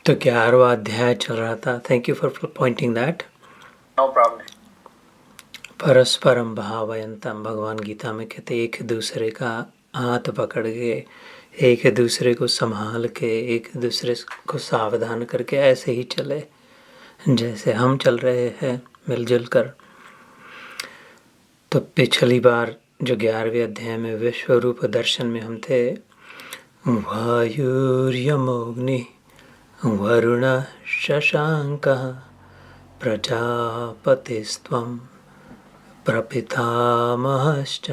तो 11वां अध्याय चल रहा था. Thank you for pointing that. No problem. परस्परम भावयंतम, भगवान गीता में कहते एक दूसरे का हाथ पकड़ के, एक दूसरे को संभाल के, एक दूसरे को सावधान करके ऐसे ही चले जैसे हम चल रहे हैं मिलजुल कर. तो पिछली बार जो 11वें अध्याय में विश्व रूप दर्शन में हम थे, वायुर्यमोग्नि वरुण शशांकः प्रजापतिस्त्वं प्रपितामहश्च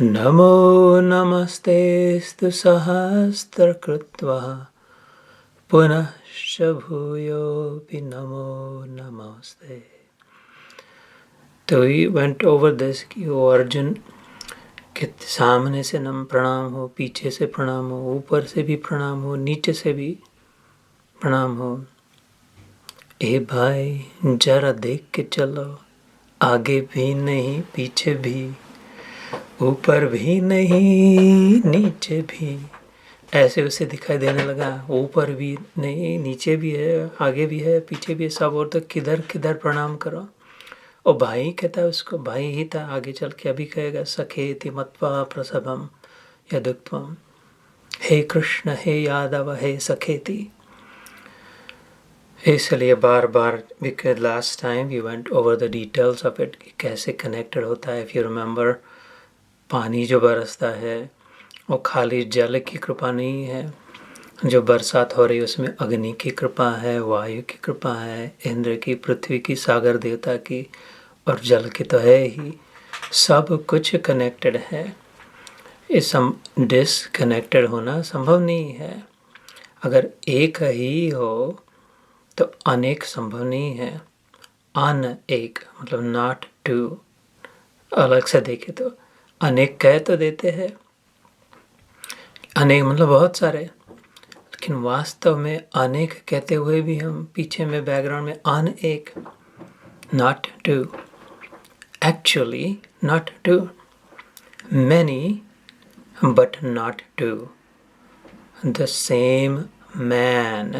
नमो नमस्तेस्तु सहस्रकृत्वः पुनश्च भूयोऽपि नमो नमस्ते. तो ही वेंट ओवर दिस कि वो अर्जुन के सामने से नम प्रणाम हो, पीछे से प्रणाम हो, ऊपर से भी प्रणाम हो, नीचे से भी प्रणाम हो. ए भाई जरा देख के चलो, आगे भी नहीं पीछे भी, ऊपर भी नहीं नीचे भी. ऐसे उसे दिखाई देने लगा, ऊपर भी नहीं नीचे भी है, आगे भी है पीछे भी है सब. और तो किधर किधर प्रणाम करो. और भाई कहता है उसको, भाई ही था. आगे चल के अभी कहेगा सखेति मत्वा प्रसभम यदुक्तम, हे कृष्ण हे यादव हे सखेति. इसलिए बार बार, because last time we went over the details of it, कि कैसे कनेक्टेड होता है. if you remember, पानी जो बरसता है वो खाली जल की कृपा नहीं है. जो बरसात हो रही है उसमें अग्नि की कृपा है, वायु की कृपा है, इंद्र की, पृथ्वी की, सागर देवता की, और जल की तो है ही. सब कुछ कनेक्टेड है. इस डिसकनेक्टेड होना संभव नहीं है. अगर एक ही हो तो अनेक संभव नहीं है. अन एक मतलब नॉट टू. अलग से देखे तो अनेक कह तो देते हैं, अनेक मतलब बहुत सारे, लेकिन वास्तव में अनेक कहते हुए भी हम पीछे में बैकग्राउंड में अन एक, not two, actually not too, many but not two, the same man,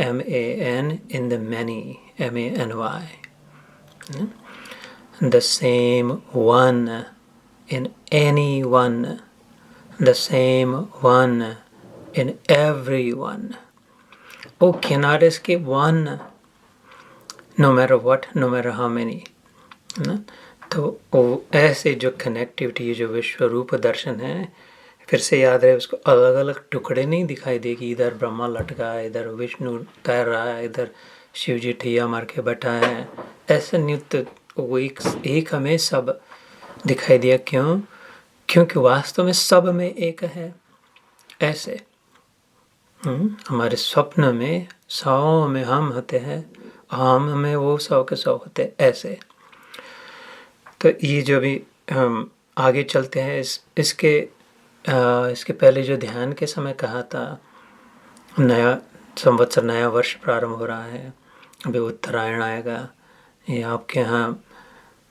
M-A-N, in the many, M-A-N-Y. The same one in anyone, the same one in everyone. Oh, cannot escape one, no matter what, no matter how many. तो ऐसे जो connectivity, जो विश्व रूप दर्शन है, फिर से याद रहे उसको, अलग अलग टुकड़े नहीं दिखाई देगी. इधर ब्रह्मा लटका है, इधर विष्णु तैर रहा है, इधर शिव जी ठैया मार के बैठा है. ऐसा नित्य वो एक हमें सब दिखाई दिया. क्यों? क्योंकि वास्तव में सब में एक है. ऐसे हमारे स्वप्न में 100 में हम होते हैं, हम में वो 100 के 100 होते हैं. ऐसे तो ये जो भी हम आगे चलते हैं, इसके पहले जो ध्यान के समय कहा था, नया संवत्सर, नया वर्ष प्रारंभ हो रहा है. अभी उत्तरायण आएगा. ये आपके यहाँ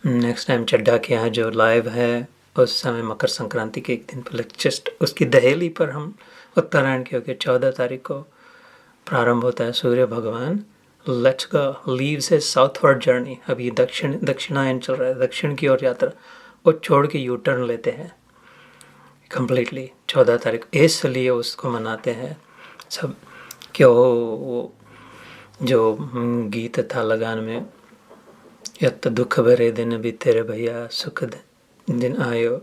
नेक्स्ट टाइम चड्डा के यहाँ जो लाइव है उस समय मकर संक्रांति के एक दिन पहले जस्ट उसकी दहेली पर हम उत्तरायण के होकर 14 तारीख को प्रारंभ होता है. सूर्य भगवान let's go leaves his southward journey. अभी दक्षिणायन चल रहा है, दक्षिण की ओर यात्रा. वो छोड़ के यू टर्न लेते हैं कम्प्लीटली 14 तारीख. इसलिए उसको मनाते हैं सब. क्यों? वो जो गीत था लगान में, यत दुख भरे दिन भी तेरे भैया सुख दिन आयो.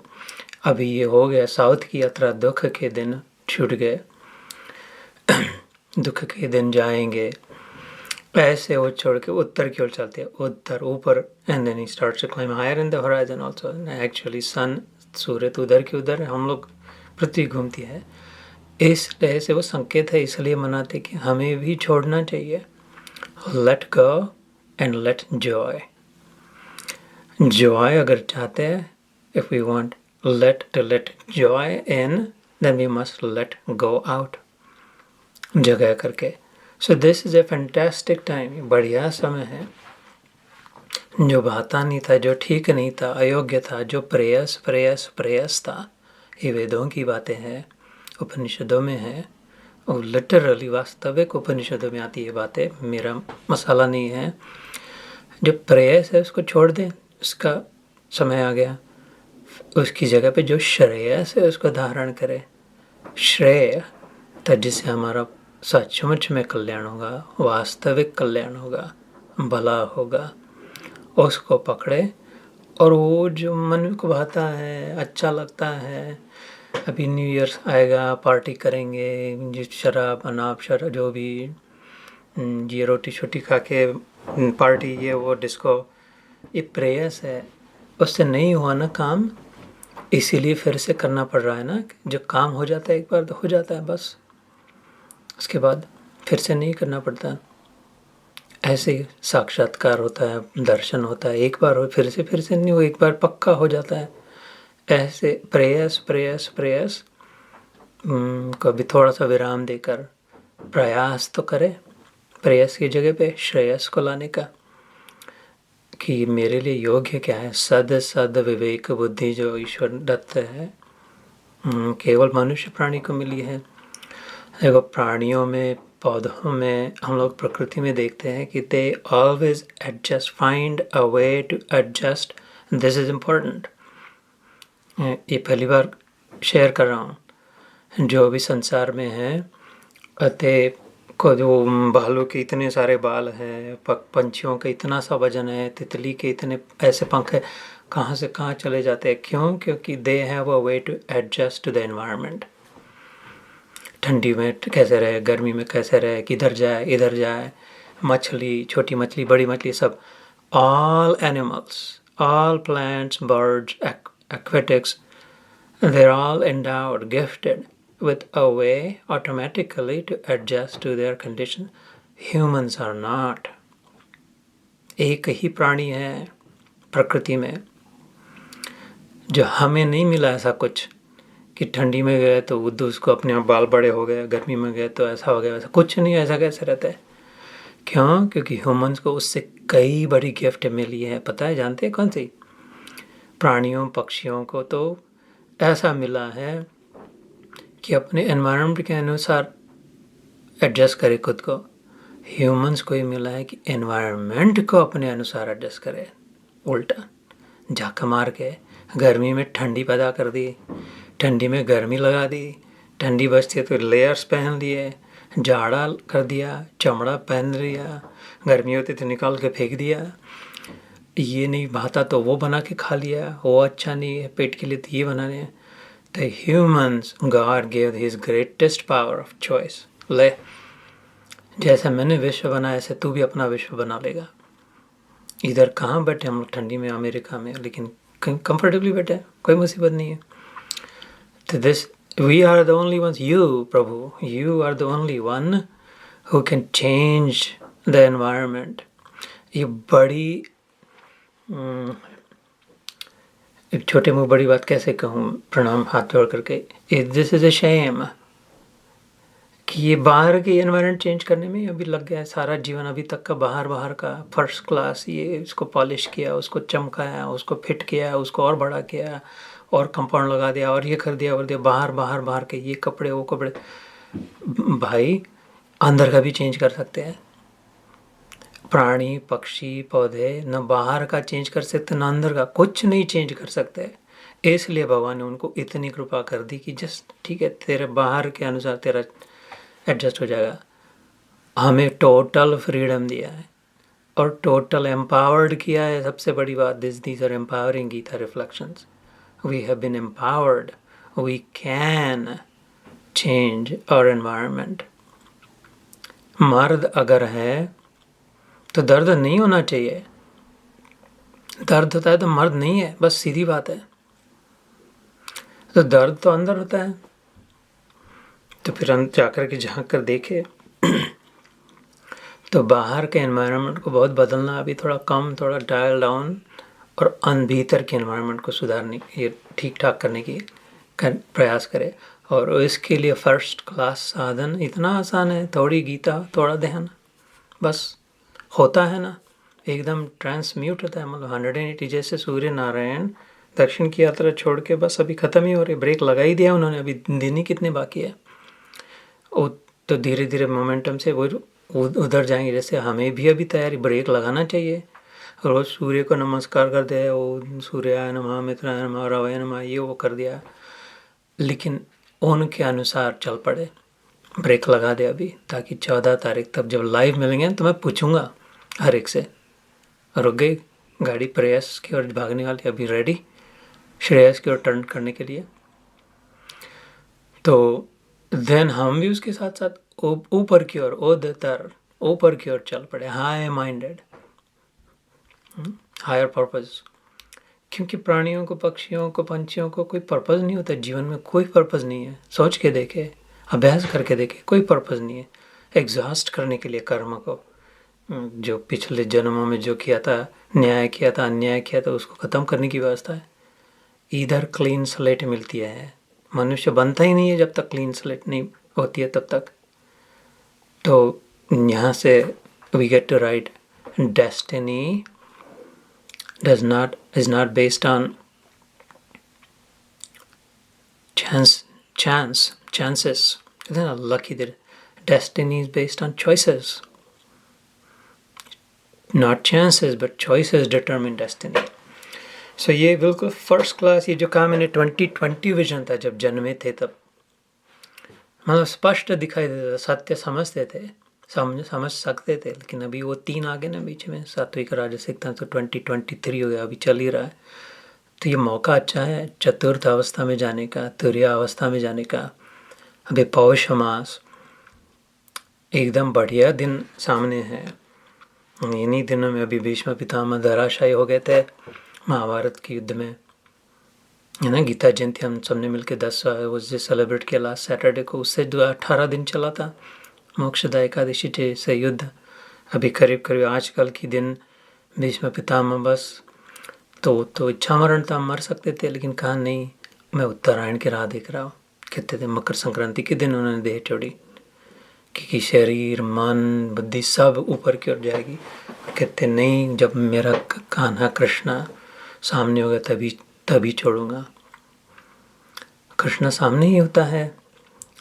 अभी ये हो गया साउथ की यात्रा, दुख के दिन छूट गए, दुख के दिन जाएंगे. ऐसे वो छोड़ के उत्तर की ओर चलते हैं, उत्तर ऊपर. And then he starts to climb higher in the horizon also. Actually sun, सूर्य तो उधर की उधर, हम लोग पृथ्वी घूमती है. इस तरह से वो संकेत है, इसलिए मनाते कि हमें भी छोड़ना चाहिए. Let go and let joy. Joy अगर चाहते हैं, if we want let joy in, then we must let go out, जगह करके. So this is a fantastic time. बढ़िया समय है. जो भाता नहीं था, जो ठीक नहीं था, अयोग्य था, जो प्रेयस था, ये वेदों की बातें हैं, उपनिषदों में है, और लिटरली वास्तविक उपनिषदों में आती है बातें, मेरा मसाला नहीं है। जो प्रेयस है उसको छोड़ दें, उसका समय आ गया। उसकी जगह पे जो श्रेयस है उसको धारण करें। श्रेय तो जिससे हमारा सचमुच में कल्याण होगा, वास्तविक कल्याण होगा, भला होगा, उसको पकड़े। और वो जो मन को भाता है, अच्छा लगता है, अभी न्यू ईयर्स आएगा, पार्टी करेंगे, जो शराब अनाब शराब जो भी, ये रोटी छोटी खा के पार्टी, ये वो डिस्को, ये प्रेयस है। उससे नहीं हुआ ना काम, इसीलिए फिर से करना पड़ रहा है ना। जो काम हो जाता है एक बार तो हो जाता है बस, उसके बाद फिर से नहीं करना पड़ता। ऐसे साक्षात्कार होता है, दर्शन होता है, एक बार हो फिर से नहीं हो, एक बार पक्का हो जाता है। ऐसे प्रेयस प्रेयस प्रेयस, कभी थोड़ा सा विराम देकर प्रयास तो करे, प्रेयस की जगह पे श्रेयस को लाने का, कि मेरे लिए योग्य क्या है। सद सद विवेक बुद्धि जो ईश्वर दत्त है, केवल मनुष्य प्राणी को मिली है। देखो प्राणियों में, पौधों में, हम लोग प्रकृति में देखते हैं कि they always adjust, find a way to adjust. This is important. ये पहली बार शेयर कर रहा हूँ। जो भी संसार में है, अतः को जो भालू के इतने सारे बाल हैं, पंछियों का इतना सा वजन है, तितली के इतने ऐसे पंख है, कहाँ से कहाँ चले जाते हैं। क्यों? क्योंकि they have a way to adjust to the environment. ठंडी में कैसे रहे, गर्मी में कैसे रहे, किधर जाए इधर जाए, मछली, छोटी मछली, बड़ी मछली, सब, all animals, all plants, birds, aquatics, they're all endowed, gifted with a way automatically to adjust to their condition. Humans are not. एक ही प्राणी है प्रकृति में, जो हमें नहीं मिला ऐसा कुछ कि ठंडी में गए तो उसको अपने आप बाल बड़े हो गए, गर्मी में गए तो ऐसा हो गया, वैसा कुछ नहीं। ऐसा कैसे रहता है? क्यों? क्योंकि ह्यूमंस को उससे कई बड़ी गिफ्ट मिली है। पता है, जानते हैं कौन सी? प्राणियों पक्षियों को तो ऐसा मिला है कि अपने एनवायरनमेंट के अनुसार एडजस्ट करे खुद को। ह्यूमंस को ही मिला है कि एनवायरनमेंट को अपने अनुसार एडजस्ट करे। उल्टा झाका मार के गर्मी में ठंडी पैदा कर दी, ठंडी में गर्मी लगा दी, ठंडी बचती है तो लेयर्स पहन लिए, जाड़ा कर दिया, चमड़ा पहन लिया, गर्मी होती तो निकाल के फेंक दिया, ये नहीं भाता तो वो बना के खा लिया, वो अच्छा नहीं है पेट के लिए तो ये बनाने हैं। The humans, God gave his greatest power of choice. ले, जैसे मैंने विश्व बनाया ऐसे तू भी अपना विश्व बना लेगा। इधर कहाँ बैठे हम लोग ठंडी में, अमेरिका में, लेकिन कंफर्टेबली बैठे, कोई मुसीबत नहीं है। तो this, we are the only ones, you Prabhu, you are the only one who can change the environment. ये बड़ी, एक छोटे मुँह बड़ी बात कैसे कहूँ, प्रणाम हाथ जोड़ करके, दिस इज़ अ शेम कि ये बाहर के एनवायरनमेंट चेंज करने में अभी लग गया है सारा जीवन। अभी तक का बाहर का फर्स्ट क्लास, ये इसको पॉलिश किया, उसको चमकाया, उसको फिट किया, उसको और बड़ा किया, और कंपाउंड लगा दिया, और ये कर दिया और दिया, बाहर के ये कपड़े वो कपड़े। भाई अंदर का भी चेंज कर सकते हैं। प्राणी पक्षी पौधे न बाहर का चेंज कर सकते न अंदर का, कुछ नहीं चेंज कर सकते। इसलिए भगवान ने उनको इतनी कृपा कर दी कि जस्ट ठीक है, तेरे बाहर के अनुसार तेरा एडजस्ट हो जाएगा। हमें टोटल फ्रीडम दिया है और टोटल एम्पावर्ड किया है। सबसे बड़ी बात, these are empowering Gita reflections. We have been empowered, we can change our environment. मर्द अगर है तो दर्द नहीं होना चाहिए। दर्द होता है तो मर्द नहीं है, बस सीधी बात है। तो दर्द तो अंदर होता है, तो फिर अंदर जाकर के झांक कर देखे तो बाहर के एनवायरनमेंट को बहुत बदलना, अभी थोड़ा कम, थोड़ा डायल डाउन, और भीतर के एनवायरनमेंट को सुधारने की, ठीक ठाक करने की प्रयास करे। और इसके लिए फर्स्ट क्लास साधन इतना आसान है, थोड़ी गीता, थोड़ा ध्यान, बस होता है ना, एकदम ट्रांसम्यूट होता है। मतलब 180 जैसे सूर्य नारायण दक्षिण की यात्रा छोड़ के बस अभी ख़त्म ही हो रही, ब्रेक लगा ही दिया उन्होंने, अभी दिन ही कितने बाकी है। वो तो धीरे धीरे मोमेंटम से वो उधर जाएंगे। जैसे हमें भी अभी तैयारी ब्रेक लगाना चाहिए, रोज़ सूर्य को नमस्कार कर दे, ओ सूर्याय नमः मित्राय नमः रवये नमः, ये वो कर दिया, लेकिन उनके अनुसार चल पड़े, ब्रेक लगा दे अभी, ताकि 14 तारीख तब जब लाइव मिलेंगे तो मैं पूछूंगा हर एक से, रुक गई गाड़ी प्रयास की ओर भागने वाली, अभी रेडी श्रेयस की ओर टर्न करने के लिए। तो देन हम भी उसके साथ साथ ऊपर की ओर ऊपर की ओर चल पड़े, हाई माइंडेड, हायर पर्पस। क्योंकि प्राणियों को, पक्षियों को, पंछियों को कोई पर्पस नहीं होता जीवन में, कोई पर्पस नहीं है। सोच के देखे, अभ्यास करके देखे, कोई पर्पस नहीं है एग्जॉस्ट करने के लिए कर्म को। जो पिछले जन्मों में जो किया था, न्याय किया था, अन्याय किया था, उसको ख़त्म करने की व्यवस्था है। इधर क्लीन स्लेट मिलती है। मनुष्य बनता ही नहीं है जब तक क्लीन स्लेट नहीं होती है तब तक। तो यहाँ से we get to right, destiny is not based on chances. Isn't it lucky that destiny is based on choices? Not chances, but choices determine destiny. So ये बिल्कुल फर्स्ट क्लास, ये जो कहा मैंने 2020 विजन था जब जन्मे थे तब, मतलब स्पष्ट दिखाई देता था, सत्य समझते थे, समझ सकते थे। लेकिन अभी वो 3 आ गए ना बीच में, सात्विक राजसिक, तो 2023 हो गया, अभी चल ही रहा है। तो ये मौका अच्छा है चतुर्थ अवस्था में जाने का, तुरीय अवस्था में जाने का। अभी पौष मास, एकदम बढ़िया दिन सामने है। इन्हीं दिनों में अभी भीष्म पितामह धराशायी हो गए थे महाभारत के युद्ध में, है ना। गीता जयंती हम सबने मिलकर 10 उस सेलिब्रेट किया लास्ट सैटरडे को। उससे 18 दिन चला था मोक्षदा एकादशी से युद्ध। अभी करीब करीब आजकल की दिन भीष्म पितामह बस तो इच्छा मरण था, मर सकते थे, लेकिन कहा नहीं, मैं उत्तरायण की राह देख रहा हूँ। कहते थे मकर संक्रांति के दिन उन्होंने देह छोड़ी, क्योंकि शरीर, मन, बुद्धि सब ऊपर की ओर जाएगी। कहते नहीं, जब मेरा कान्हा कृष्णा सामने होगा तभी छोड़ूंगा। कृष्ण सामने ही होता है,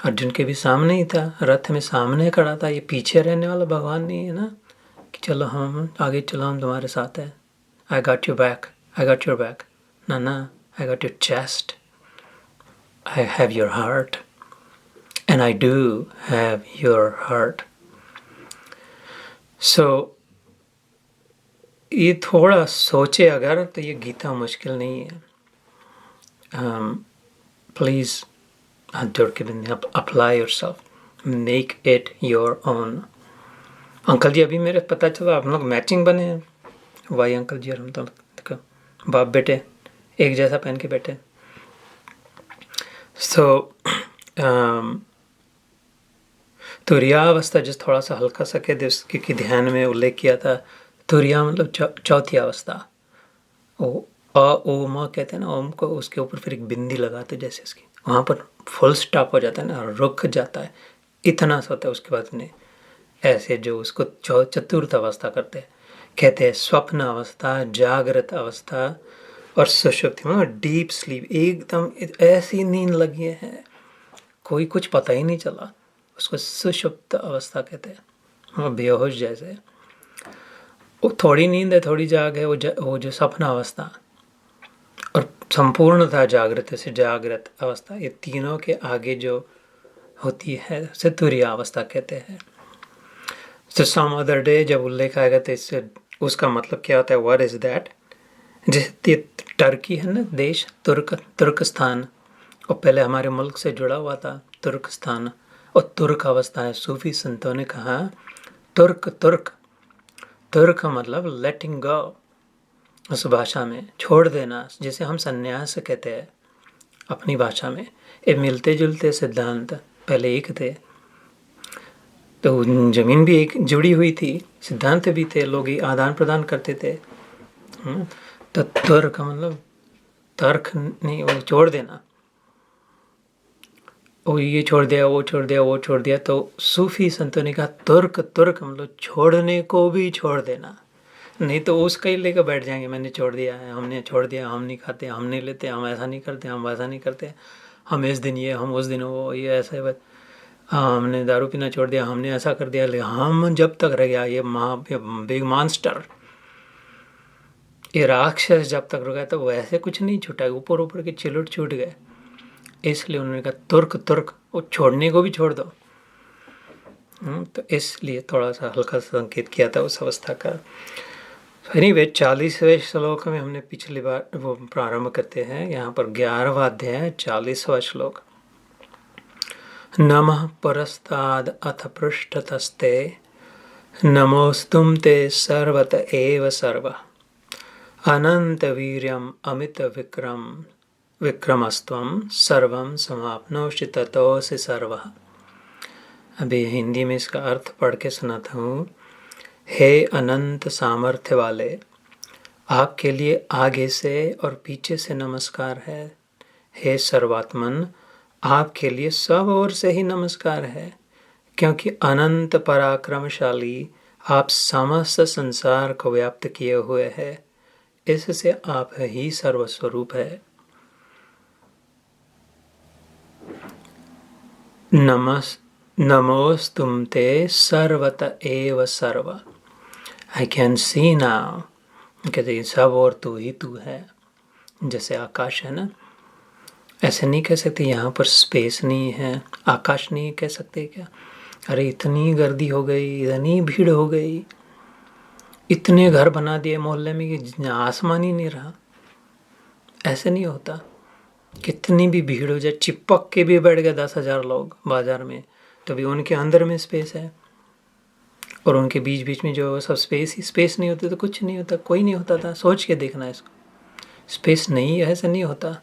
अर्जुन के भी सामने ही था, रथ में सामने खड़ा था। ये पीछे रहने वाला भगवान नहीं है ना, कि चलो हम आगे, चलो हम तुम्हारे साथ है, आई गॉट योर बैक। ना, I got your chest, I have your heart, and I do have your heart. So ये थोड़ा सोचे अगर, तो ये गीता मुश्किल नहीं है। प्लीज़ हाथ जोड़ के बिंदे, apply yourself, make it your own. Uncle ji, अभी मेरे पता चला आप लोग मैचिंग बने हैं, वाई अंकल जी और हम तो बाप बेटे एक जैसा पहन के बैठे। सो तुरीयावस्था जिस थोड़ा सा हल्का सा कह दे, क्योंकि ध्यान में उल्लेख किया था, तुरीया मतलब चौथी अवस्था। ओम कहते हैं ना, ओम को उसके ऊपर फिर एक बिंदी लगाते, जैसे इसकी वहाँ पर फुल स्टॉप हो जाता है ना, रुक जाता है, इतना सा होता है। उसके बाद में ऐसे जो उसको चतुर्थ अवस्था करते हैं, कहते हैं स्वप्न अवस्था, जागृत अवस्था और सुषुप्ति, मतलब डीप स्लीप, एकदम ऐसी नींद लगी है कोई कुछ पता ही नहीं चला, उसको सुषुप्त अवस्था कहते हैं, मतलब बेहोश जैसे। वो थोड़ी नींद है, थोड़ी जाग है, वो जो सपना अवस्था, और संपूर्णतः जागृत से जागृत अवस्था, ये तीनों के आगे जो होती है उसे तुरीय अवस्था कहते हैं। तो सम अदर डे जब उल्लेख आएगा तो इससे उसका मतलब क्या होता है, व्हाट इज दैट। जैसे टर्की है ना देश, तुर्कस्तान, और पहले हमारे मुल्क से जुड़ा हुआ था तुर्कस्तान, और तुर्क अवस्था है। सूफी संतों ने कहा तुर्क मतलब लेटिंग गो, उस भाषा में छोड़ देना, जैसे हम संन्यास कहते हैं अपनी भाषा में। ये मिलते जुलते सिद्धांत पहले एक थे, तो जमीन भी एक जुड़ी हुई थी, सिद्धांत भी थे, लोग आदान प्रदान करते थे। तो तुर्क मतलब तर्क नहीं, वो छोड़ देना, वो ये छोड़ दिया, वो छोड़ दिया, वो छोड़ दिया। तो सूफी संतों ने कहा तुर्क मतलब छोड़ने को भी छोड़ देना, नहीं तो उसका ही लेकर बैठ जाएंगे, मैंने छोड़ दिया है, हमने छोड़ दिया, हम नहीं खाते, हम नहीं लेते, हम ऐसा नहीं करते, हम वैसा नहीं करते, हम इस दिन ये, हम उस दिन वो, ये ऐसा है। हाँ हमने दारू पीना छोड़ दिया, हमने ऐसा कर दिया, लेकिन हम जब तक रह गया ये बिग मॉन्स्टर, ये राक्षस जब तक रुका तो वैसे कुछ नहीं छूटा, ऊपर ऊपर के चिलुट छूट गए। इसलिए उन्होंने कहा तुर्क तुर्क, वो छोड़ने को भी छोड़ दो। तो इसलिए थोड़ा सा हल्का सा संकेत किया था उस अवस्था का। एनीवे 40वें श्लोक में हमने पिछली बार वो प्रारंभ करते हैं। यहाँ पर 11वां अध्याय 40वां श्लोक। नमः परस्ताद अथ पृष्ठतस्ते नमोस्तुं ते सर्वत एव सर्व अनंत वीर्यम अमित विक्रमस्त्वं सर्वं समाप्नोषि ततोऽसि सर्वः। अभी हिंदी में इसका अर्थ पढ़ के सुनाता हूँ। हे अनंत सामर्थ्य वाले, आपके लिए आगे से और पीछे से नमस्कार है। हे सर्वात्मन, आपके लिए सब ओर से ही नमस्कार है, क्योंकि अनंत पराक्रमशाली आप समस्त संसार को व्याप्त किए हुए हैं। इससे आप ही सर्वस्वरूप है। नमोस्तुं ते सर्वत एव सर्व। आई कैन सी नाउ, कहते सब और तू ही तू है। जैसे आकाश है ना, ऐसे नहीं कह सकते यहाँ पर स्पेस नहीं है, आकाश नहीं कह सकते क्या? अरे इतनी गर्दी हो गई, इतनी भीड़ हो गई, इतने घर बना दिए मोहल्ले में कि आसमान ही नहीं रहा। ऐसे नहीं होता। कितनी भी भीड़ हो जाए, चिपक के भी बैठ गए 10,000 लोग बाजार में, तो भी उनके अंदर में स्पेस है, और उनके बीच बीच में जो सब स्पेस ही स्पेस नहीं होती तो कुछ नहीं होता, कोई नहीं होता था। सोच के देखना इसको, स्पेस नहीं है, ऐसा नहीं होता।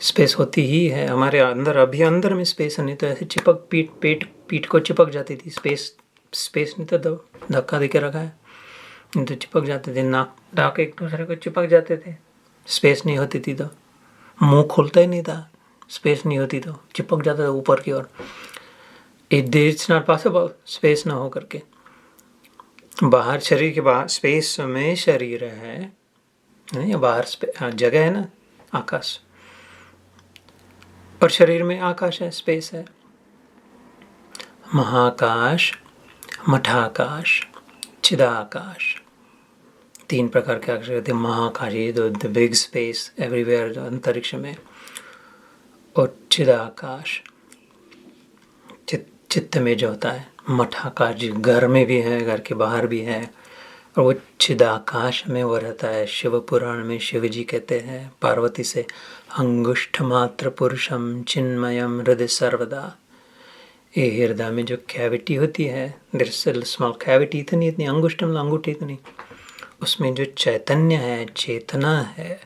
स्पेस होती ही है हमारे अंदर, अभी अंदर में स्पेस नहीं तो ऐसे चिपक पीठ को चिपक जाती थी। स्पेस नहीं तो धक्का दे के रखा है, नहीं तो चिपक जाते थे, नाक एक दूसरे को चिपक जाते थे। स्पेस नहीं होती थी तो मुंह खुलता ही नहीं था, स्पेस नहीं होती तो चिपक जाता था ऊपर की ओर। इट्स नॉट पॉसिबल स्पेस ना हो करके। बाहर शरीर के बाहर स्पेस में शरीर है, या बाहर जगह है ना, आकाश, और शरीर में आकाश है, स्पेस है। महाकाश, मठाकाश, चिदाकाश, 3 प्रकार के आकाश होते हैं। महाकाश ये द बिग स्पेस एवरीवेयर, जो अंतरिक्ष में, और चिदाकाश चित्त में जो होता है। मठाकाश जो घर में भी है, घर के बाहर भी है, और वो चिदाकाश में वो रहता है। शिव पुराण में शिव जी कहते हैं पार्वती से, अंगुष्ठ मात्र पुरुषम चिन्मयम हृदय सर्वदा। ये हृदय में जो कैविटी होती है, there is a small cavity, इतनी अंगुष्ठम अंगूठी इतनी, उसमें जो चैतन्य है, चेतना है,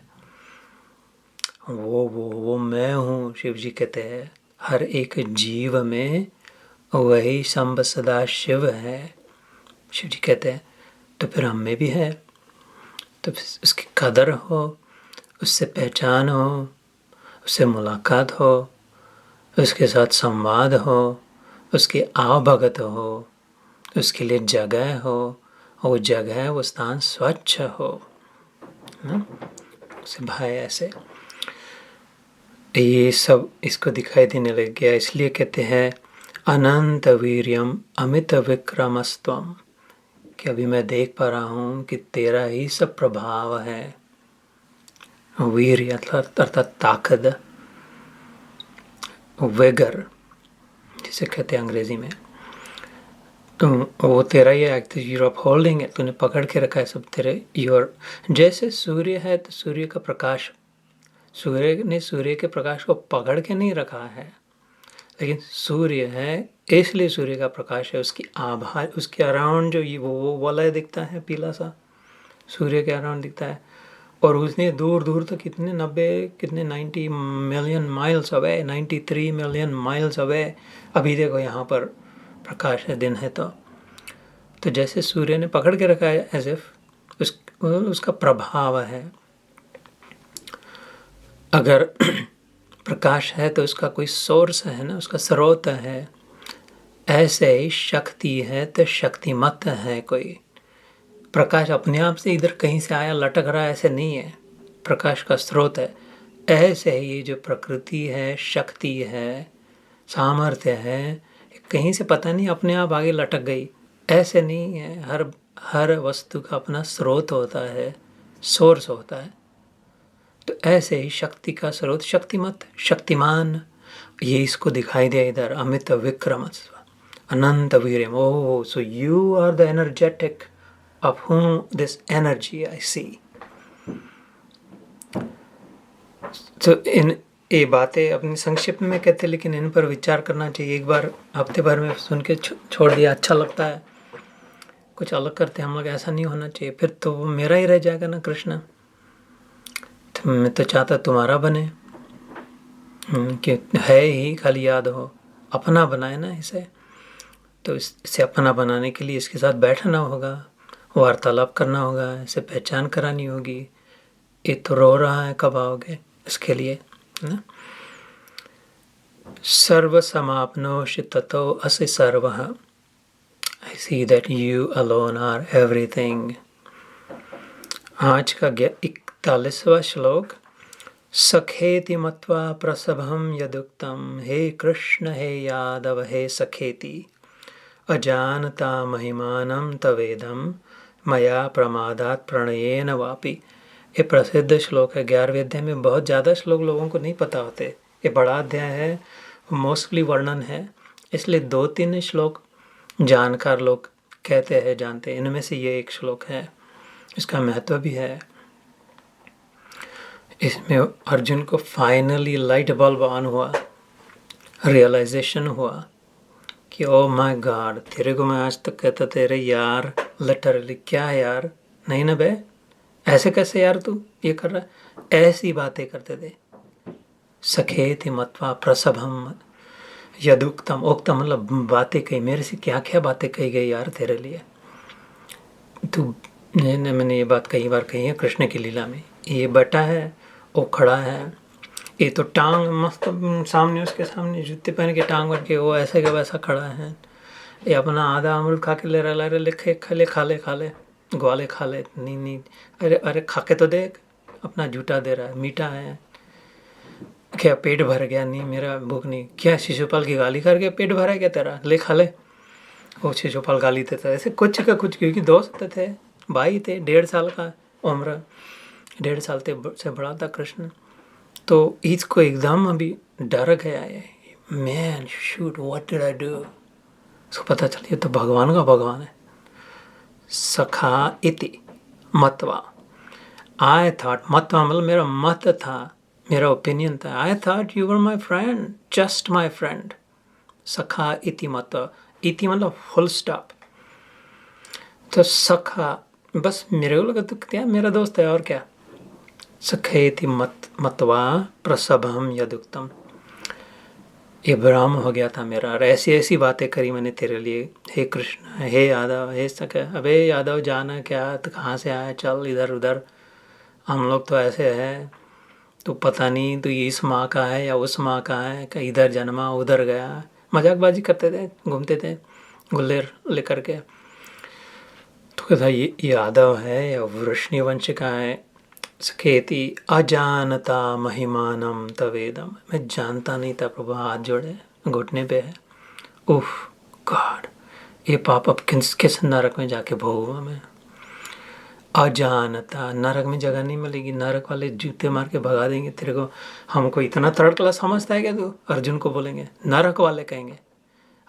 वो मैं हूँ। शिव जी कहते हैं हर एक जीव में वही संब सदा शिव है, शिव जी कहते हैं। तो फिर हम में भी है, तो उसकी कदर हो, उससे पहचान हो, उससे मुलाकात हो, उसके साथ संवाद हो, उसकी आवभगत हो, उसके लिए जगह हो, वो जगह वो स्थान स्वच्छ हो, उसे भाई ऐसे ये सब इसको दिखाई देने लग गया। इसलिए कहते हैं अनंत वीर्यम अमित विक्रमस्त्वम, कि अभी मैं देख पा रहा हूँ कि तेरा ही सब प्रभाव है। वीर अर्थात ताकत, वेगर जिसे कहते हैं अंग्रेजी में, तो वो तेरा ही एक्ट, यूर ऑफ होल्डिंग है, तूने पकड़ के रखा है सब तेरे। योर जैसे सूर्य है तो सूर्य का प्रकाश, सूर्य ने सूर्य के प्रकाश को पकड़ के नहीं रखा है, लेकिन सूर्य है इसलिए सूर्य का प्रकाश है। उसकी आभा, उसके अराउंड जो वो वलय दिखता है पीला सा, सूर्य के अराउंड दिखता है, और उसने दूर दूर तक कितने 90 million miles away, 93 million miles away अभी देखो यहाँ पर प्रकाश है, दिन है। तो जैसे सूर्य ने पकड़ के रखा है एज इफ उसका प्रभाव है। अगर प्रकाश है तो उसका कोई सोर्स है ना, उसका स्रोत है। ऐसे ही शक्ति है तो शक्तिमत है कोई। प्रकाश अपने आप से इधर कहीं से आया लटक रहा है, ऐसे नहीं है, प्रकाश का स्रोत है। ऐसे ही ये जो प्रकृति है, शक्ति है, सामर्थ्य है, कहीं से पता नहीं अपने आप आगे लटक गई, ऐसे नहीं है। हर वस्तु का अपना स्रोत होता है, सोर्स होता है। तो ऐसे ही शक्ति का स्रोत शक्तिमत, शक्तिमान, ये इसको दिखाई दिया इधर, अमित विक्रम अनंत वीर्यम। Oh, so you are the energetic of whom this energy I see. तो इन ये बातें अपनी संक्षिप्त में कहते, लेकिन इन पर विचार करना चाहिए। एक बार हफ्ते भर में सुन के छोड़ दिया, अच्छा लगता है, कुछ अलग करते हम लोग, ऐसा नहीं होना चाहिए। फिर तो वो मेरा ही रह जाएगा ना कृष्ण। तो मैं तो चाहता तुम्हारा बने, कि है ही खाली याद हो, अपना बनाए ना इसे। तो इसे अपना बनाने के लिए इसके साथ बैठना होगा, वार्तालाप करना होगा, इसे पहचान करानी होगी। ये तो रो रहा है, कब आओगे, इसके लिए ना। सर्व समाप्नोषि ततो असि सर्वः, I see that you alone are everything. आज का 41वां श्लोक। सखेति मत्वा प्रसभं यदुक्तं, हे कृष्ण हे यादव हे सखेति, अजानता महिमानं तवेदं, मया प्रमादात् प्रणयेन वापि। ये प्रसिद्ध श्लोक है 11वें अध्याय में। बहुत ज़्यादा श्लोक लोगों को नहीं पता होते, ये बड़ा अध्याय है, मोस्टली वर्णन है, इसलिए 2-3 श्लोक जानकार लोग कहते हैं जानते हैं। इनमें से ये एक श्लोक है, इसका महत्व भी है। इसमें अर्जुन को फाइनली लाइट बल्ब ऑन हुआ, रियलाइजेशन हुआ कि ओ माय गॉड, तेरे को मैं आज तक कहता तेरे यार, लिटरली क्या यार, नहीं ना बे, ऐसे कैसे यार तू ये कर रहा है, ऐसी बातें करते थे। सखेति मत्वा प्रसभम यदुक्तम, उक्तम मतलब बातें कही, मेरे से क्या क्या बातें कही गई यार तेरे लिए। तू मैंने ये बात कई बार कही है कृष्ण की लीला में। ये बैठा है, वो खड़ा है, ये तो टांग मस्त सामने, उसके सामने जूते पहन के टांग बन के वो ऐसे का वैसा खड़ा है। ये अपना आधा अमृत खा के ले रहा है, लिखे खा ले ग्वाले खा ले, नहीं अरे खा के तो देख, अपना झूठा दे रहा है, मीठा है क्या, पेट भर गया, नहीं मेरा भूख नहीं, क्या शिशुपाल की गाली करके पेट भरा क्या तेरा, ले खा ले। वो शिशुपाल गाली देता ऐसे कुछ का कुछ, क्योंकि दोस्त थे, भाई थे, 1.5 साल का उम्र, 1.5 साल से बड़ा था कृष्ण। तो इसको एकदम अभी डर गया है, man shoot what did I do. उसको पता चल ये तो भगवान का भगवान है। सखा इति मतवा, आई थॉट, मतवा मतलब मेरा मत था, मेरा ओपिनियन था। I thought you were my friend, just my friend. सखा इति मतवा, इति मतलब फुल स्टॉप। तो सखा बस मेरे को लगा तो क्या मेरा दोस्त है और क्या। सखेति मतवा प्रसभम यदुक्तम, ये भ्रम हो गया था मेरा, और ऐसी ऐसी बातें करी मैंने तेरे लिए, हे कृष्ण हे यादव हे सखे। अबे यादव जाना क्या, तो कहाँ से आया, चल इधर उधर, हम लोग तो ऐसे हैं, तो पता नहीं तो ये इस माँ का है या उस माँ का है, कि इधर जन्मा उधर गया, मजाकबाजी करते थे, घूमते थे गुल्लेर लेकर के। तो कहता ये यादव है या वृष्णिवंश का है। सखेति अजानता महिमानम तवेदम, मैं जानता नहीं था प्रभु, हाथ जोड़े घुटने पे है। उफ गॉड, ये पाप अब किस नरक में जाके भोगूंगा मैं। अजानता, नरक में जगह नहीं मिलेगी, नरक वाले जूते मार के भगा देंगे तेरे को। हमको इतना थर्ड क्लास समझता है क्या तू, अर्जुन को बोलेंगे, नरक वाले कहेंगे।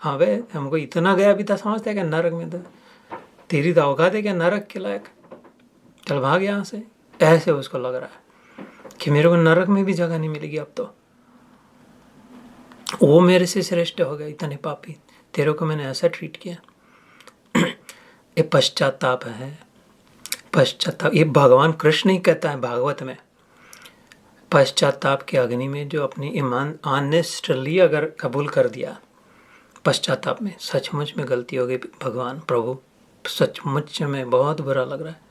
हाँ बे, हमको इतना गया भी था समझता है क्या नरक में, तो तेरी तो औकात है क्या नरक के लायक, चल भाग यहाँ से। ऐसे उसको लग रहा है कि मेरे को नरक में भी जगह नहीं मिलेगी अब तो, वो मेरे से श्रेष्ठ हो गए, इतने पापी, तेरे को मैंने ऐसा ट्रीट किया। ये पश्चाताप है, पश्चाताप, ये भगवान कृष्ण ही कहता है भागवत में। पश्चाताप की अग्नि में जो अपनी ईमान ऑनेस्टली अगर कबूल कर दिया, पश्चाताप में सचमुच में गलती हो गई, भगवान प्रभु सचमुच में बहुत बुरा लग रहा है,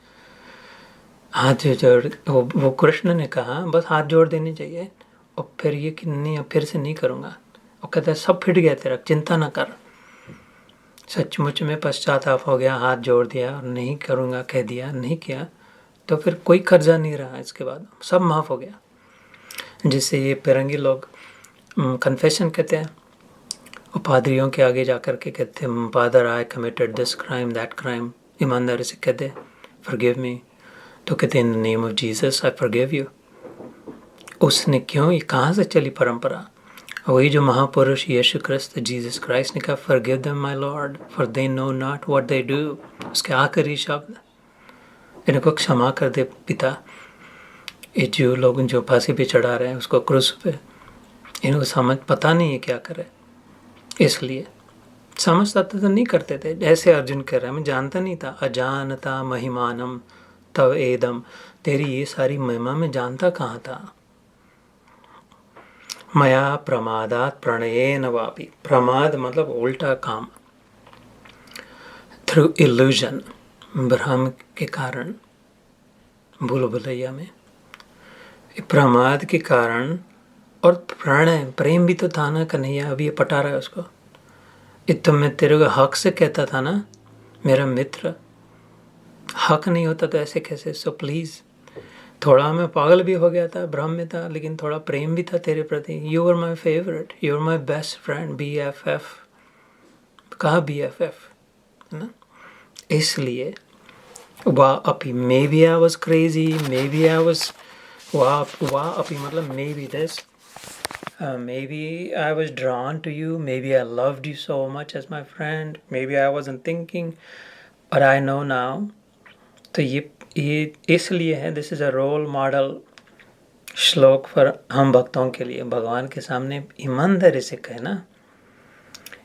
हाथ जोड़, वो कृष्ण ने कहा बस हाथ जोड़ देने चाहिए, और फिर ये कि नहीं अब फिर से नहीं करूँगा। और कहता है सब फिट गया तेरा, चिंता ना कर। सचमुच में पश्चाताप हो गया, हाथ जोड़ दिया और नहीं करूँगा कह दिया, नहीं किया, तो फिर कोई कर्जा नहीं रहा, इसके बाद सब माफ़ हो गया। जिससे ये फिरंगी लोग कन्फेशन कहते हैं, वो पादरियों के आगे जाकर के कहते हैं, father I committed this crime that crime, ईमानदारी से कहते फॉरगिव मी, तो कहते in the name of Jesus I forgive you. उसने क्यों, ये कहाँ से चली परंपरा? वही जो महापुरुष यीशु क्रिस्त जीसस क्राइस्ट ने कहा forgive them my Lord for they know not what they do. उसके आखिरी शब्द, इनको क्षमा कर दे पिता। ये जो लोग जो फांसी पे चढ़ा रहे हैं उसको क्रूस पे, इनको समझ पता नहीं है क्या करे, इसलिए समझता तो नहीं करते थे। ऐसे अर्जुन कह रहा है मैं जानता नहीं था, अजानता महिमानम तव एदम, तेरी ये सारी महिमा में जानता कहाँ था। मया प्रमादात प्रणयेन वापि, प्रमाद मतलब उल्टा काम, थ्रू इल्यूजन, भ्रम के कारण, भूल भुलैया में प्रमाद के कारण। और प्रणय प्रेम भी तो था ना, कन्हैया अभी ये पटा रहा है उसको। ये तो मैं तेरे को हक से कहता था ना मेरा मित्र, हक नहीं होता तो ऐसे कैसे। सो प्लीज़, थोड़ा मैं पागल भी हो गया था, भ्रम में था, लेकिन थोड़ा प्रेम भी था तेरे प्रति। You are my favourite, you are my best friend, BFF। कहा BFF है ना, इसलिए वाह अपी, maybe I was crazy, maybe I was वाह अपी मतलब maybe this, maybe I was drawn to you, maybe I loved you so much as my friend, maybe I wasn't thinking, but I know now। तो ये इसलिए है, this is a role model श्लोक for हम भक्तों के लिए। भगवान के सामने ईमानदारी से कहना,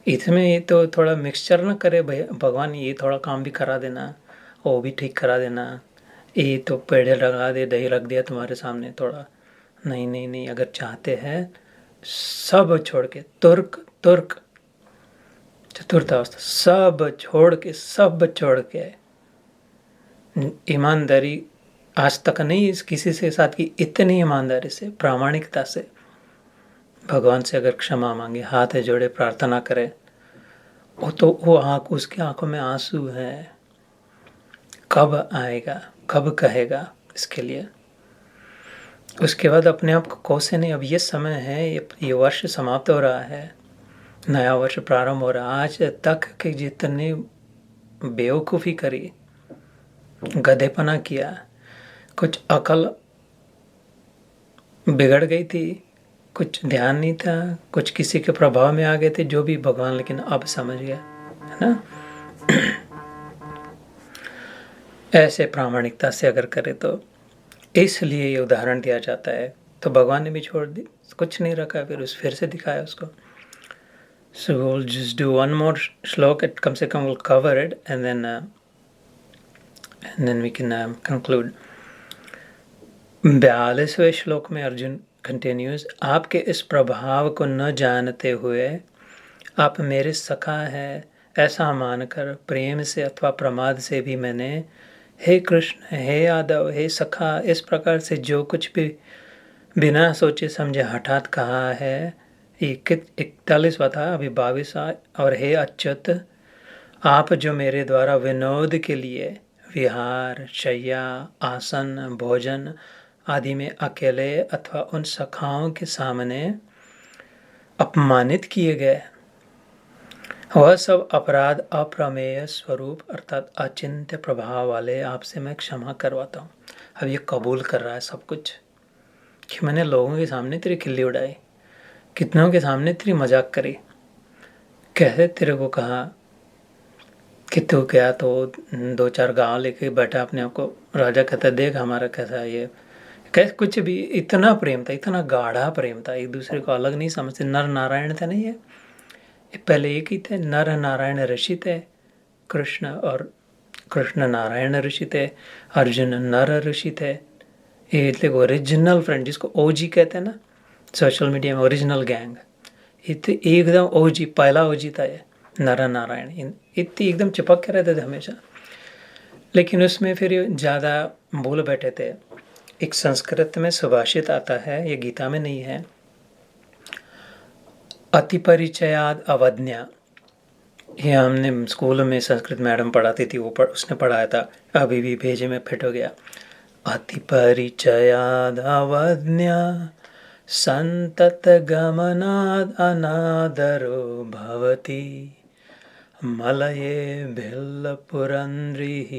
इसमें ये तो थोड़ा मिक्सचर ना करे भगवान, ये थोड़ा काम भी करा देना, वो भी ठीक करा देना, ये तो पेड़े लगा दे, दही रख दिया तुम्हारे सामने थोड़ा, नहीं नहीं नहीं। अगर चाहते हैं सब छोड़ के, तुर्क चतुर्थावस्था सब छोड़ के ईमानदारी आज तक नहीं किसी से साथ की, इतनी ईमानदारी से प्रामाणिकता से भगवान से अगर क्षमा मांगे, हाथ जोड़े प्रार्थना करे, वो तो वो उसकी आंखों में आंसू है। कब आएगा, कब कहेगा इसके लिए। उसके बाद अपने आप को कोसे नहीं, अब ये समय है, ये वर्ष समाप्त हो रहा है, नया वर्ष प्रारंभ हो रहा है। आज तक के जितने बेवकूफ़ी करी, गधेपना किया, कुछ अकल बिगड़ गई थी, कुछ ध्यान नहीं था, कुछ किसी के प्रभाव में आ गए थे, जो भी भगवान लेकिन अब समझ गया है ना। ऐसे प्रामाणिकता से अगर करे तो, इसलिए ये उदाहरण दिया जाता है। तो भगवान ने भी छोड़ दी, कुछ नहीं रखा, फिर से दिखाया उसको। So we'll just do one more श्लोक, कम से कम we'll cover it and then we can conclude। 42वें श्लोक में अर्जुन कंटिन्यूज, आपके इस प्रभाव को न जानते हुए आप मेरे सखा है ऐसा मानकर प्रेम से अथवा प्रमाद से भी मैंने हे कृष्ण, हे यादव, हे सखा, इस प्रकार से जो कुछ भी बिना सोचे समझे हठात कहा है। 41वां था, अभी 22वां। और हे अच्युत, आप जो मेरे द्वारा विनोद के लिए विहार, शय्या, आसन, भोजन आदि में अकेले अथवा उन सखाओं के सामने अपमानित किए गए, वह सब अपराध अप्रमेय स्वरूप अर्थात अचिंत्य प्रभाव वाले आपसे मैं क्षमा करवाता हूँ। अब ये कबूल कर रहा है सब कुछ कि मैंने लोगों के सामने तेरी खिल्ली उड़ाई, कितनों के सामने तेरी मजाक करी, कैसे तेरे को कहा कि तू क्या तो 2-4 गाँव लेके बैठा अपने आप को राजा, कहता देख हमारा कैसा है ये, कैसे कुछ भी। इतना प्रेम था, इतना गाढ़ा प्रेम था, एक दूसरे को अलग नहीं समझते। नर नारायण थे नहीं, ये पहले एक ही थे, नर नारायण ऋषि थे कृष्ण, और कृष्ण नारायण ऋषि थे, अर्जुन नर ऋषि थे। ये मतलब ओरिजिनल फ्रेंड, जिसको OG कहते हैं ना सोशल मीडिया में, ओरिजिनल गैंग, इतने एकदम OG, पहला OG था ये नर नारायण। इतनी एकदम चिपक के रहते थे हमेशा, लेकिन उसमें फिर ज़्यादा भूल बैठे थे। एक संस्कृत में सुभाषित आता है, ये गीता में नहीं है, अति परिचयाद अवज्ञा। ये हमने स्कूल में संस्कृत मैडम पढ़ाती थी, उसने पढ़ाया था, अभी भी भेजे में फिट हो गया। अति परिचयाद अवज्ञा संततगमनाद् अनादरो भवति मलये भिल्लपुरंद्रिः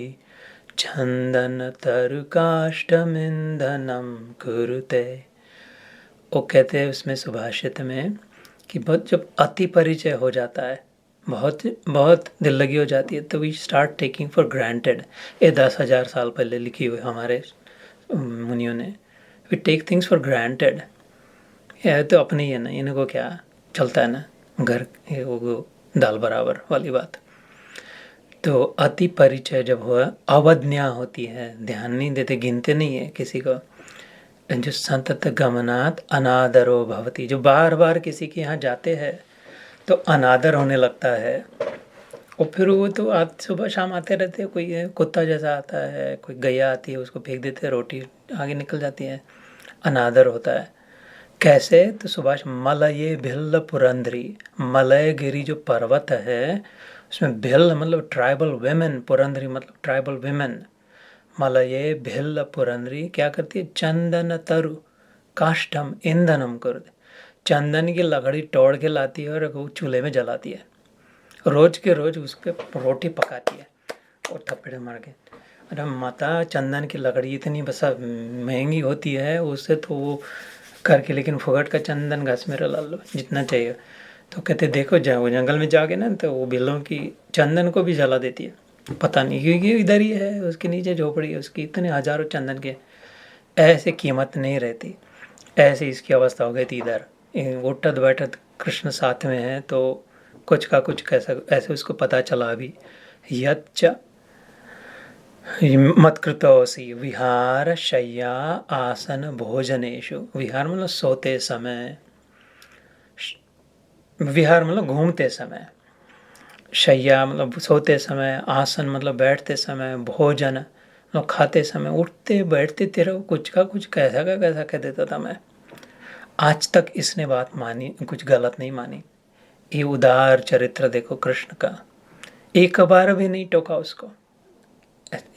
चंदनतरुकाष्ठमिंधनं कुरुते। वो कहते हैं उसमें सुभाषित में कि बहुत जब अति परिचय हो जाता है, बहुत बहुत दिल लगी हो जाती है, तो we start taking for granted. ये 10,000 साल पहले लिखी हुई हमारे मुनियों ने, we take things for granted. यह तो अपने ही है ना, इनको क्या चलता है ना, घर वो दाल बराबर वाली बात। तो अति परिचय जब हुआ, अवज्ञा होती है, ध्यान नहीं देते, गिनते नहीं है किसी को। जो संतत गमनात् अनादरो भवति, जो बार बार किसी के यहाँ जाते हैं तो अनादर होने लगता है। और फिर वो तो आज सुबह शाम आते रहते हैं, कोई कुत्ता जैसा आता है, कोई गैया आती है, उसको फेंक देते हैं, रोटी आगे निकल जाती है, अनादर होता है। कैसे? तो सुभाष मलये भिल्ल पुरंदरी, मलयगिरी जो पर्वत है उसमें भिल्ल मतलब ट्राइबल वेमेन, पुरंदरी मतलब ट्राइबल वेमेन। मलये भिल्ल पुरंदरी क्या करती है? चंदन तरु काष्ठम ईंधनम कर, चंदन की लकड़ी तोड़ के लाती है और वो चूल्हे में जलाती है, रोज के रोज उस पर रोटी पकाती है और थप्पड़े मार के। अरे माता, चंदन की लकड़ी इतनी बस महंगी होती है, उससे तो वो करके, लेकिन फुगट का चंदन घास मेरा ला लो जितना चाहिए। तो कहते देखो जाओ जंगल में जाके ना, तो वो बिल्लों की चंदन को भी जला देती है, पता नहीं क्योंकि इधर ही है, उसके नीचे झोपड़ी है उसकी, इतने हजारों चंदन के, ऐसे कीमत नहीं रहती। ऐसे इसकी अवस्था हो गई थी इधर। उठत बैठत कृष्ण साथ में है तो कुछ का कुछ कैसा ऐसे उसको पता चला अभी। यच्च मत्कृतोऽसि विहार शय्या आसन भोजनेषु, विहार मतलब सोते समय, विहार मतलब घूमते समय, शय्या मतलब सोते समय, आसन मतलब बैठते समय, भोजन मतलब खाते समय, उठते बैठते तेरा कुछ का कुछ कैसा का कैसा कह देता था मैं। आज तक इसने बात मानी, कुछ गलत नहीं मानी। ये उदार चरित्र देखो कृष्ण का, एक बार भी नहीं टोका उसको,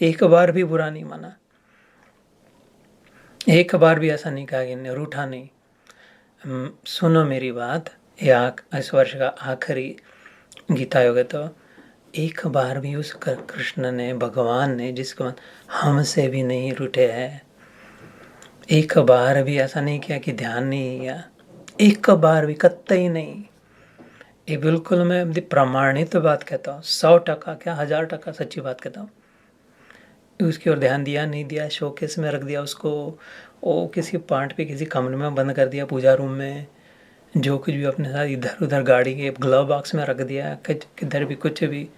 एक बार भी बुरा नहीं माना, एक बार भी ऐसा नहीं कहा कि रूठा नहीं। सुनो मेरी बात, या इस वर्ष का आखिरी गीता योग है, तो एक बार भी उस कृष्ण ने, भगवान ने, जिसको हमसे भी नहीं रूठे हैं, एक बार भी ऐसा नहीं किया कि ध्यान नहीं किया, एक बार भी, कतई नहीं। ये बिल्कुल मैं प्रमाणित बात कहता हूँ, 100% क्या 1000% सच्ची बात कहता हूँ। उसकी ओर ध्यान दिया नहीं दिया, शोकेस में रख दिया उसको, वो किसी पार्ट पे किसी कमरे में बंद कर दिया, पूजा रूम में, जो कुछ भी अपने साथ इधर उधर गाड़ी के ग्लव बॉक्स में रख दिया, किधर भी कुछ भी,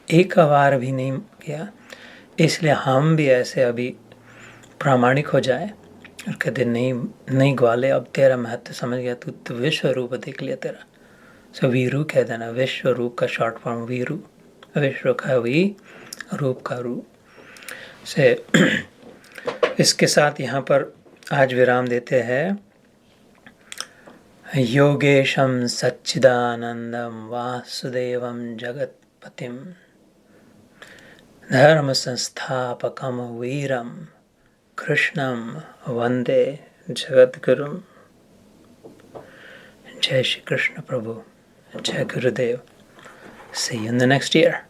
एक बार भी नहीं किया। इसलिए हम भी ऐसे अभी प्रामाणिक हो जाए और कहते नहीं नहीं ग्वाले, अब तेरा महत्व समझ गया, तू तो विश्व रूप देख लिया तेरा। सो वीरू कह देना, विश्व रूप का शॉर्ट फॉर्म वीरू, विश्व का वी, रूप का रूप से। इसके साथ यहाँ पर आज विराम देते हैं। योगेशं सच्चिदानंदं वासुदेवं जगत्पतिं धर्म संस्थापकं वीरं कृष्णं वंदे जगद्गुरुं। जय श्री कृष्ण प्रभु, जय गुरुदेव। See you in the next year.